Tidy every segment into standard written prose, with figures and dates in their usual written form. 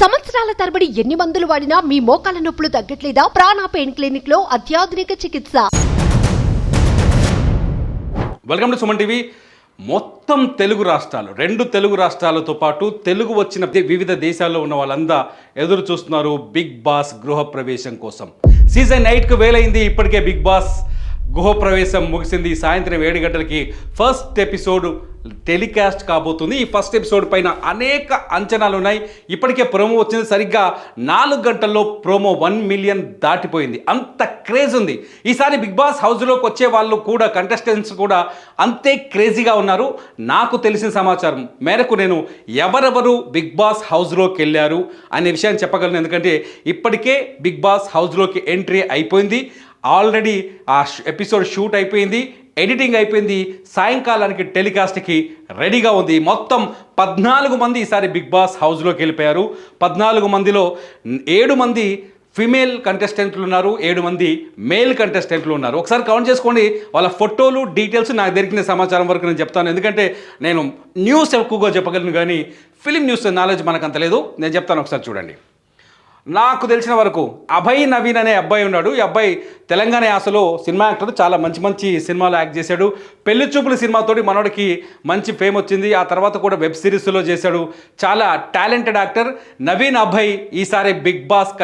సంవత్సరాల తరబడి ఎన్ని మందులు వాడినా మీ మోకాల నొప్పులు తగ్గట్లేదా? ప్రాణ పెయిన్ క్లినిక్ లో అత్యాధునిక చికిత్స. Welcome to Suman TV. మొత్తం తెలుగు రాష్ట్రాలు, 2 తెలుగు రాష్ట్రాలతో పాటు తెలుగు వచ్చిన వివిధ దేశాల్లో ఉన్న వాళ్ళంతా ఎదురు చూస్తున్నారు బిగ్ బాస్ గృహప్రవేశం కోసం. సీజన్ 8కు వేలైంది. ఇప్పటికే బిగ్ బాస్ గృహప్రవేశం ముగిసింది. సాయంత్రం 7 గంటలకి ఫస్ట్ ఎపిసోడ్ టెలికాస్ట్ కాబోతుంది. ఈ ఫస్ట్ ఎపిసోడ్ పైన అనేక అంచనాలు ఉన్నాయి. ఇప్పటికే ప్రోమో వచ్చింది. సరిగ్గా 4 గంటల్లో ప్రోమో 1 మిలియన్ దాటిపోయింది. అంత క్రేజ్ ఉంది. ఈసారి బిగ్ బాస్ హౌస్లోకి వచ్చే వాళ్ళు కూడా, కంటెస్టెంట్స్ కూడా అంతే క్రేజీగా ఉన్నారు. నాకు తెలిసిన సమాచారం మేరకు నేను ఎవరెవరు బిగ్ బాస్ హౌస్లోకి వెళ్ళారు అనే విషయాన్ని చెప్పగలను. ఎందుకంటే ఇప్పటికే బిగ్ బాస్ హౌస్లోకి ఎంట్రీ అయిపోయింది. ఆల్రెడీ ఆ ఎపిసోడ్ షూట్ అయిపోయింది, ఎడిటింగ్ అయిపోయింది, సాయంకాలానికి టెలికాస్ట్కి రెడీగా ఉంది. మొత్తం 14 మంది ఈసారి బిగ్ బాస్ హౌస్లోకి వెళ్ళిపోయారు. 14 మందిలో 7 మంది ఫిమేల్ కంటెస్టెంట్లు ఉన్నారు, 7 మంది మేల్ కంటెస్టెంట్లు ఉన్నారు. ఒకసారి కౌంట్ చేసుకోండి. వాళ్ళ ఫోటోలు, డీటెయిల్స్ నాకు దొరికిన సమాచారం వరకు నేను చెప్తాను. ఎందుకంటే నేను న్యూస్ ఎక్కువగా చెప్పగలను, కానీ ఫిలిం న్యూస్ నాలెడ్జ్ మనకు అంత లేదు. నేను చెప్తాను, ఒకసారి చూడండి. నాకు తెలిసిన వరకు అభయ్ నవీన్ అనే అబ్బాయి ఉన్నాడు. ఈ అబ్బాయి తెలంగాణ యాసలో సినిమా యాక్టర్, చాలా మంచి మంచి సినిమాలు యాక్ట్ చేశాడు. పెళ్లి చూపుల సినిమాతోటి మనోడికి మంచి ఫేమ్ వచ్చింది. ఆ తర్వాత కూడా వెబ్ సిరీస్లో చేశాడు. చాలా టాలెంటెడ్ యాక్టర్ నవీన్ అభయ్ ఈసారి బిగ్ బాస్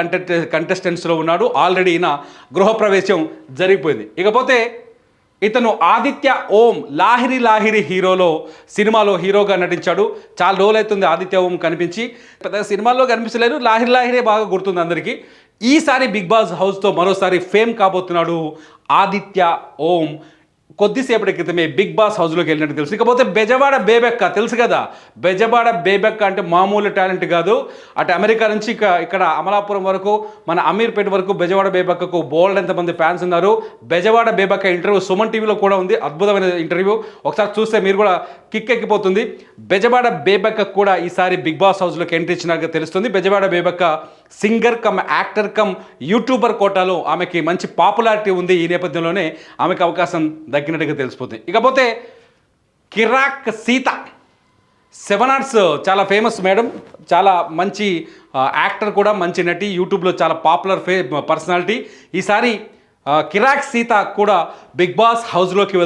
కంటెస్టెంట్స్లో ఉన్నాడు. ఆల్రెడీ ఈయన గృహప్రవేశం జరిగిపోయింది. ఇకపోతే ఇతను ఆదిత్య ఓం లాహిరి లాహిరి హీరోలో సినిమాలో హీరోగా నటించాడు. చాలా రోజులైతుంది ఆదిత్య ఓం కనిపించి. పెద్ద సినిమాల్లో కనిపించలేదు, లాహిరి లాహిరే బాగా గుర్తుంది అందరికీ. ఈసారి బిగ్ బాస్ హౌస్తో మరోసారి ఫేమ్ కాబోతున్నాడు ఆదిత్య ఓం. కొద్దిసేపటి క్రితమే బిగ్ బాస్ హౌస్లోకి వెళ్ళినట్టు తెలుసు. ఇకపోతే బెజవాడ బేబెక్క తెలుసు కదా. బెజవాడ బేబెక్క అంటే మామూలు టాలెంట్ కాదు. అటు అమెరికా నుంచి ఇక్కడ అమలాపురం వరకు, మన అమీర్పేట వరకు బెజవాడ బేబెక్కకు బోల్డ్ ఎంతమంది ఫ్యాన్స్ ఉన్నారు. బెజవాడ బేబెక్క ఇంటర్వ్యూ సుమన్ టీవీలో కూడా ఉంది. అద్భుతమైన ఇంటర్వ్యూ. ఒకసారి చూస్తే మీరు కూడా కిక్ ఎక్కిపోతుంది. బెజవాడ బేబెక్క కూడా ఈసారి బిగ్ బాస్ హౌస్లోకి ఎంట్రీ ఇచ్చినట్టుగా తెలుస్తుంది. Bezawada Bebakka singer cum actor cum YouTuber కోటాలో ఆమెకి మంచి పాపులారిటీ ఉంది. ఈ నేపథ్యంలోనే ఆమెకు అవకాశం దక్కినట్టుగా తెలిసిపోతుంది. ఇకపోతే కిరాక్ సీత 7 ఆర్ట్స్ చాలా ఫేమస్ మేడం, చాలా మంచి యాక్టర్ కూడా, మంచి నటి, యూట్యూబ్లో చాలా పాపులర్ పర్సనాలిటీ. ఈసారి కిరాక్ సీత కూడా బిగ్ బాస్ హౌస్లోకి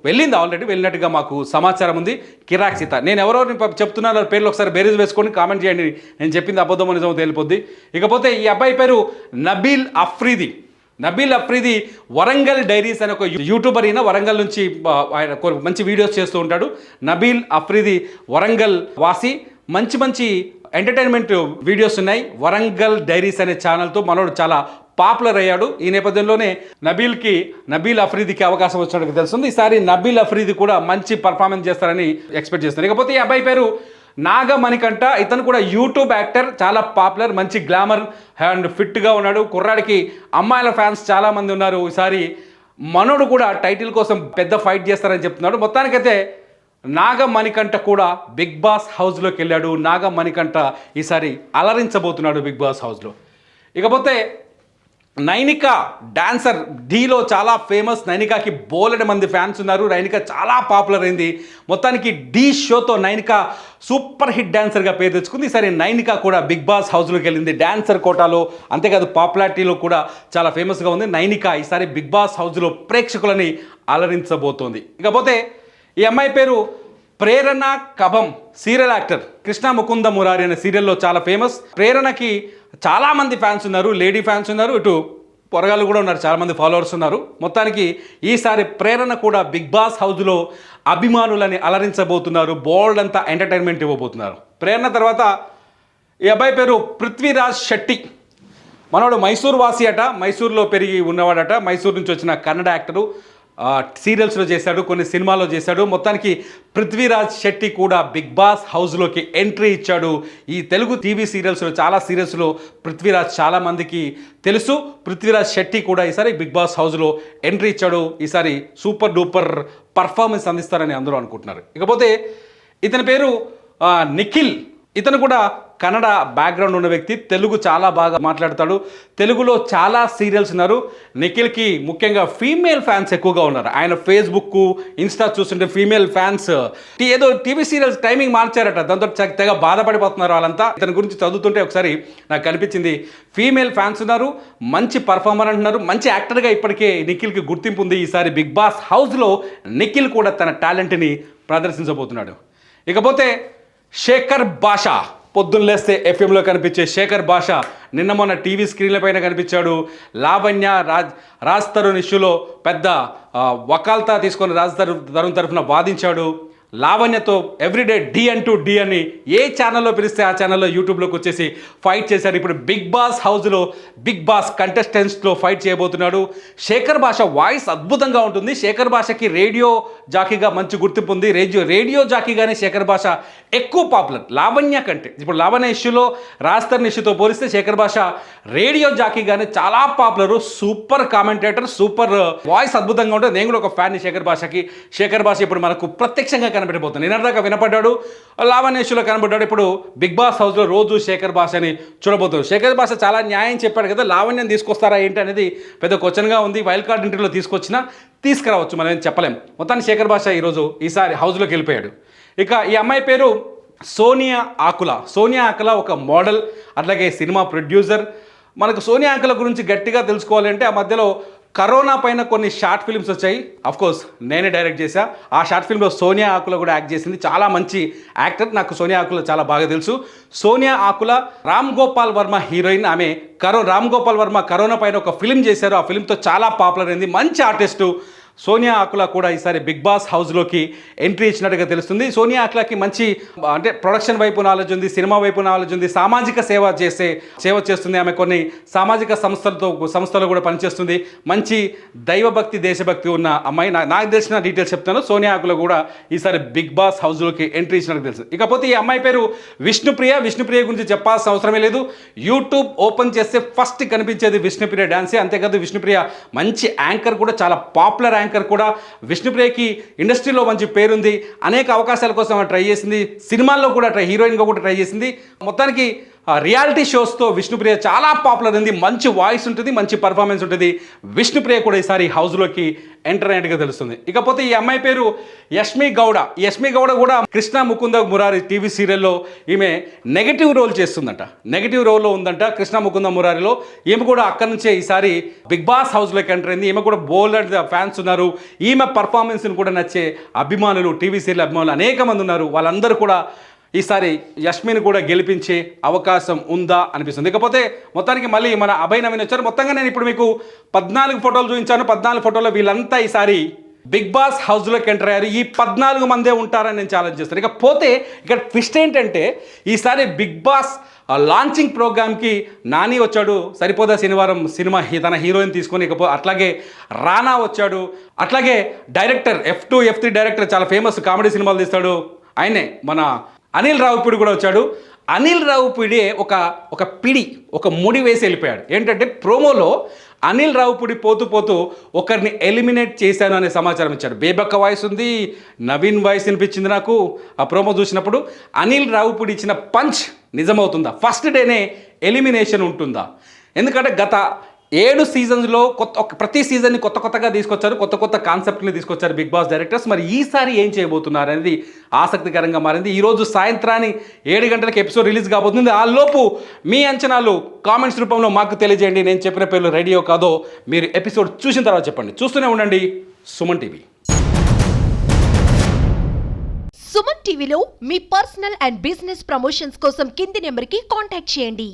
వెళ్ళింది. ఆల్రెడీ వెళ్ళినట్టుగా మాకు సమాచారం ఉంది. కిరాక్ సీత, నేను ఎవరో చెప్తున్నాను పేర్లు ఒకసారి బేరీజ్ వేసుకొని కామెంట్ చేయండి. నేను చెప్పింది అబద్ధమో నిజమో తెలిపోద్ది. ఇకపోతే ఈ అబ్బాయి పేరు నబీల్ అఫ్రీది. నబీల్ అఫ్రీది వరంగల్ డైరీస్ అనే ఒక యూట్యూబర్. అయినా వరంగల్ నుంచి ఆయన మంచి వీడియోస్ చేస్తూ ఉంటాడు. నబీల్ అఫ్రీది వరంగల్ వాసి. మంచి మంచి ఎంటర్టైన్మెంట్ వీడియోస్ ఉన్నాయి. వరంగల్ డైరీస్ అనే ఛానల్తో మనోడు చాలా పాపులర్ అయ్యాడు. ఈ నేపథ్యంలోనే నబీల్ అఫ్రీదికి అవకాశం వచ్చినట్టు తెలుస్తుంది. ఈసారి నబీల్ అఫ్రీది కూడా మంచి పర్ఫార్మెన్స్ చేస్తారని ఎక్స్పెక్ట్ చేస్తారు. ఇకపోతే ఈ అబ్బాయి పేరు నాగమణికంఠ. ఇతను కూడా యూట్యూబ్ యాక్టర్, చాలా పాపులర్, మంచి గ్లామర్ అండ్ ఫిట్గా ఉన్నాడు. కుర్రాడికి అమ్మాయిల ఫ్యాన్స్ చాలామంది ఉన్నారు. ఈసారి మనోడు కూడా టైటిల్ కోసం పెద్ద ఫైట్ చేస్తారని చెప్తున్నాడు. మొత్తానికైతే నాగమణికంఠ కూడా బిగ్ బాస్ హౌస్లోకి వెళ్ళాడు. నాగమణికంఠ ఈసారి అలరించబోతున్నాడు బిగ్ బాస్ హౌస్లో. ఇకపోతే నైనిక డాన్సర్, ఢీలో చాలా ఫేమస్. నైనికాకి బోలెడు మంది ఫ్యాన్స్ ఉన్నారు. నైనిక చాలా పాపులర్ అయింది. మొత్తానికి ఢీ షోతో నైనిక సూపర్ హిట్ డాన్సర్గా పేరు తెచ్చుకుంది. ఈసారి నైనిక కూడా బిగ్ బాస్ హౌస్లోకి వెళ్ళింది. డాన్సర్ కోటాలో, అంతేకాదు పాపులారిటీలో కూడా చాలా ఫేమస్గా ఉంది. నైనిక ఈసారి బిగ్ బాస్ హౌస్లో ప్రేక్షకులని అలరించబోతోంది. ఇకపోతే ఈ అమ్మాయి పేరు ప్రేరణ కభం, సీరియల్ యాక్టర్. కృష్ణ ముకుంద మురారి అనే సీరియల్లో చాలా ఫేమస్. ప్రేరణకి చాలామంది ఫ్యాన్స్ ఉన్నారు, లేడీ ఫ్యాన్స్ ఉన్నారు, ఇటు పొరగాళ్ళు కూడా ఉన్నారు, చాలామంది ఫాలోవర్స్ ఉన్నారు. మొత్తానికి ఈసారి ప్రేరణ కూడా బిగ్ బాస్ హౌస్లో అభిమానులని అలరించబోతున్నారు. బోల్డ్ అంతా ఎంటర్టైన్మెంట్ ఇవ్వబోతున్నారు. ప్రేరణ తర్వాత ఈ అబ్బాయి పేరు పృథ్వీరాజ్ శెట్టి. మనోడు మైసూర్ వాసి అట, మైసూర్లో పెరిగి ఉన్నవాడట. మైసూర్ నుంచి వచ్చిన కన్నడ యాక్టరు. సీరియల్స్లో చేశాడు, కొన్ని సినిమాల్లో చేశాడు. మొత్తానికి పృథ్వీరాజ్ శెట్టి కూడా బిగ్ బాస్ హౌస్లోకి ఎంట్రీ ఇచ్చాడు. ఈ తెలుగు టీవీ సీరియల్స్లో, చాలా సీరియల్స్లో పృథ్వీరాజ్ చాలామందికి తెలుసు. పృథ్వీరాజ్ శెట్టి కూడా ఈసారి బిగ్ బాస్ హౌస్లో ఎంట్రీ ఇచ్చాడు. ఈసారి సూపర్ డూపర్ పర్ఫార్మెన్స్ అందిస్తారని అందరూ అనుకుంటున్నారు. ఇకపోతే ఇతని పేరు నిఖిల్. ఇతను కూడా కన్నడ బ్యాక్గ్రౌండ్ ఉన్న వ్యక్తి, తెలుగు చాలా బాగా మాట్లాడతాడు. తెలుగులో చాలా సీరియల్స్ ఉన్నారు. నిఖిల్కి ముఖ్యంగా ఫీమేల్ ఫ్యాన్స్ ఎక్కువగా ఉన్నారు. ఆయన ఫేస్బుక్, ఇన్స్టా చూస్తుంటే ఫీమేల్ ఫ్యాన్స్ ఏదో టీవీ సీరియల్స్ టైమింగ్ మార్చారట, దాంతో తెగ బాధపడిపోతున్నారు వాళ్ళంతా. ఇతని గురించి చదువుతుంటే ఒకసారి నాకు కనిపించింది, ఫీమేల్ ఫ్యాన్స్ ఉన్నారు, మంచి పర్ఫార్మర్ అంటున్నారు, మంచి యాక్టర్గా ఇప్పటికే నిఖిల్కి గుర్తింపు ఉంది. ఈసారి బిగ్ బాస్ హౌస్లో నిఖిల్ కూడా తన టాలెంట్ని ప్రదర్శించబోతున్నాడు. ఇకపోతే శేఖర్ భాష, పొద్దున్న లేస్తే ఎఫ్ఎంలో కనిపించే శేఖర్ భాష నిన్న మొన్న టీవీ స్క్రీన్ల పైన కనిపించాడు. లావణ్య రాజ్ తరుణ్ ఇష్యూలో పెద్ద వకాల్తా తీసుకొని రాజ్ తరుణ్ తరఫున వాదించాడు. లావణ్యతో ఎవ్రీడే డి అని ఏ ఛానల్లో పిలిస్తే ఆ ఛానల్లో యూట్యూబ్లోకి వచ్చేసి ఫైట్ చేశాడు. ఇప్పుడు బిగ్ బాస్ హౌస్లో బిగ్ బాస్ కంటెస్టెంట్స్లో ఫైట్ చేయబోతున్నాడు. శేఖర్ భాష వాయిస్ అద్భుతంగా ఉంటుంది. శేఖర్ భాషకి రేడియో జాకీగా మంచి గుర్తింపు ఉంది. రేడియో జాకీగానే శేఖర్ భాష ఎక్కువ పాపులర్ లావణ్య కంటే. ఇప్పుడు లావణ్య ఇష్యూలో రాజ్ తరుణ్ ఇష్యూతో పోలిస్తే శేఖర్ భాష రేడియో జాకీగానే చాలా popular. Super commentator, super voice అద్భుతంగా ఉంటుంది. నేను కూడా ఒక ఫ్యాన్ శేఖర్ భాషకి. శేఖర్ భాష ఇప్పుడు మనకు ప్రత్యక్షంగా కనబడిపోతుంది. నిన్నటిదాకా వినపడ్డాడు, లావణ్య ఇష్యూలో కనబడ్డాడు. ఇప్పుడు బిగ్ బాస్ హౌస్లో రోజు శేఖర్ భాషని చూడబోతున్నాడు. శేఖర్ భాష చాలా న్యాయం చెప్పాడు కదా, లావణ్యం తీసుకొస్తారా ఏంటి అనేది పెద్ద క్వశ్చన్గా ఉంది. వైల్డ్ కార్డ్ ఇంటర్వ్యూలో తీసుకొచ్చినా తీసుకురావచ్చు, మనం ఏం చెప్పలేం. మొత్తాన్ని శేఖర్ భాష ఈసారి హౌస్లోకి వెళ్ళిపోయాడు. ఇక ఈ అమ్మాయి పేరు సోనియా ఆకుల. సోనియా ఆకుల ఒక మోడల్, అట్లాగే సినిమా ప్రొడ్యూసర్. మనకు సోనియా ఆకుల గురించి గట్టిగా తెలుసుకోవాలి అంటే, ఆ మధ్యలో కరోనా పైన కొన్ని షార్ట్ ఫిల్మ్స్ వచ్చాయి. అఫ్కోర్స్ నేనే డైరెక్ట్ చేశా. ఆ షార్ట్ ఫిల్మ్లో సోనియా ఆకుల కూడా యాక్ట్ చేసింది. చాలా మంచి యాక్టర్. నాకు సోనియా ఆకుల చాలా బాగా తెలుసు. సోనియా ఆకుల రామ్ గోపాల్ వర్మ హీరోయిన్. ఆమె రామ్ గోపాల్ వర్మ కరోనా పైన ఒక ఫిల్మ్ చేశారు. ఆ ఫిల్మ్తో చాలా పాపులర్ అయింది. మంచి ఆర్టిస్టు. సోనియా ఆకుల కూడా ఈసారి బిగ్ బాస్ హౌస్లోకి ఎంట్రీ ఇచ్చినట్టుగా తెలుస్తుంది. సోనియా ఆకులకి మంచి అంటే ప్రొడక్షన్ వైపు నాలెడ్జ్ ఉంది, సినిమా వైపు నాలెడ్జ్ ఉంది, సామాజిక సేవ చేస్తుంది. ఆమె కొన్ని సామాజిక సంస్థలు కూడా పనిచేస్తుంది. మంచి దైవభక్తి, దేశభక్తి ఉన్న అమ్మాయి. నాకు తెలిసిన డీటెయిల్స్ చెప్తాను. సోనియా ఆకుల కూడా ఈసారి బిగ్ బాస్ హౌస్లోకి ఎంట్రీ ఇచ్చినట్టు తెలుసు. ఇకపోతే ఈ అమ్మాయి పేరు విష్ణుప్రియ. విష్ణుప్రియ గురించి చెప్పాల్సిన అవసరమే లేదు. యూట్యూబ్ ఓపెన్ చేస్తే ఫస్ట్ కనిపించేది విష్ణుప్రియ డాన్సే. అంతేకాదు విష్ణుప్రియ మంచి యాంకర్ కూడా, చాలా పాపులర్ యాంకర్ కూడా. విష్ణుప్రియకి ఇండస్ట్రీలో మంచి పేరుంది. అనేక అవకాశాల కోసం ట్రై చేసింది. సినిమాల్లో కూడా హీరోయిన్గా కూడా ట్రై చేసింది. మొత్తానికి రియాలిటీ షోస్తో విష్ణుప్రియ చాలా పాపులర్ ఉంది. మంచి వాయిస్ ఉంటుంది, మంచి పర్ఫార్మెన్స్ ఉంటుంది. విష్ణుప్రియ కూడా ఈసారి హౌస్లోకి ఎంటర్ అయినట్టుగా తెలుస్తుంది. ఇకపోతే ఈ అమ్మాయి పేరు యష్మి గౌడ. యష్మి గౌడ కూడా కృష్ణ ముకుంద మురారి టీవీ సీరియల్లో ఈమె నెగటివ్ రోల్ చేస్తుందంట. నెగటివ్ రోల్లో ఉందంట కృష్ణ ముకుంద మురారిలో. ఈమె కూడా అక్కడి నుంచే ఈసారి బిగ్ బాస్ హౌస్లోకి ఎంటర్ అయింది. ఈమె కూడా బోల్డ్ ఫ్యాన్స్ ఉన్నారు. ఈమె పర్ఫార్మెన్స్ని కూడా నచ్చే అభిమానులు, టీవీ సీరియల్ అభిమానులు అనేక మంది ఉన్నారు. వాళ్ళందరూ కూడా ఈసారి యష్మిని కూడా గెలిపించే అవకాశం ఉందా అనిపిస్తుంది. ఇకపోతే మొత్తానికి మళ్ళీ మన అభయ్ నవీన్ వచ్చారు. మొత్తంగా నేను ఇప్పుడు మీకు 14 ఫోటోలు చూపించాను. 14 ఫోటోలో వీళ్ళంతా ఈసారి బిగ్ బాస్ హౌస్లోకి ఎంటర్ అయ్యారు. ఈ 14 మందే ఉంటారని నేను ఛాలెంజ్ చేస్తాను. ఇకపోతే ఇక్కడ ట్విస్ట్ ఏంటంటే, ఈసారి బిగ్ బాస్ లాంచింగ్ ప్రోగ్రామ్కి నాని వచ్చాడు. సరిపోదా శనివారం సినిమా తన హీరోయిన్ తీసుకొని. ఇకపోతే అట్లాగే రానా వచ్చాడు. అట్లాగే డైరెక్టర్ F2, F3 డైరెక్టర్, చాలా ఫేమస్ కామెడీ సినిమాలు తీస్తాడు ఆయనే, మన అనిల్ రావిపూడి కూడా వచ్చాడు. అనిల్ రావిపూడి ఒక ముడి వేసి వెళ్ళిపోయాడు. ఏంటంటే ప్రోమోలో అనిల్ రావిపూడి పోతూ ఒకరిని ఎలిమినేట్ చేశాను అనే సమాచారం ఇచ్చాడు. బేబక్క వాయిస్ ఉంది, నవీన్ వాయిస్ వినిపించింది నాకు ఆ ప్రోమో చూసినప్పుడు. అనిల్ రావిపూడి ఇచ్చిన పంచ్ నిజమవుతుందా? ఫస్ట్ డేనే ఎలిమినేషన్ ఉంటుందా? ఎందుకంటే గత 7 సీజన్స్లో ప్రతి సీజన్ని కొత్తగా తీసుకొచ్చారు, కొత్త కాన్సెప్ట్ని తీసుకొచ్చారు బిగ్ బాస్ డైరెక్టర్స్. మరి ఈసారి ఏం చేయబోతున్నారు అనేది ఆసక్తికరంగా మారింది. ఈరోజు సాయంత్రాన్ని 7 గంటలకు ఎపిసోడ్ రిలీజ్ కాబోతుంది. ఆ లోపు మీ అంచనాలు కామెంట్స్ రూపంలో మాకు తెలియజేయండి. నేను చెప్పిన పేర్లు రెడీయో కాదో మీరు ఎపిసోడ్ చూసిన తర్వాత చెప్పండి. చూస్తూనే ఉండండి సుమన్ టీవీ. సుమన్ టీవీలో మీ పర్సనల్ అండ్ బిజినెస్ ప్రమోషన్స్ కోసం కింది నెంబర్కి కాంటాక్ట్ చేయండి.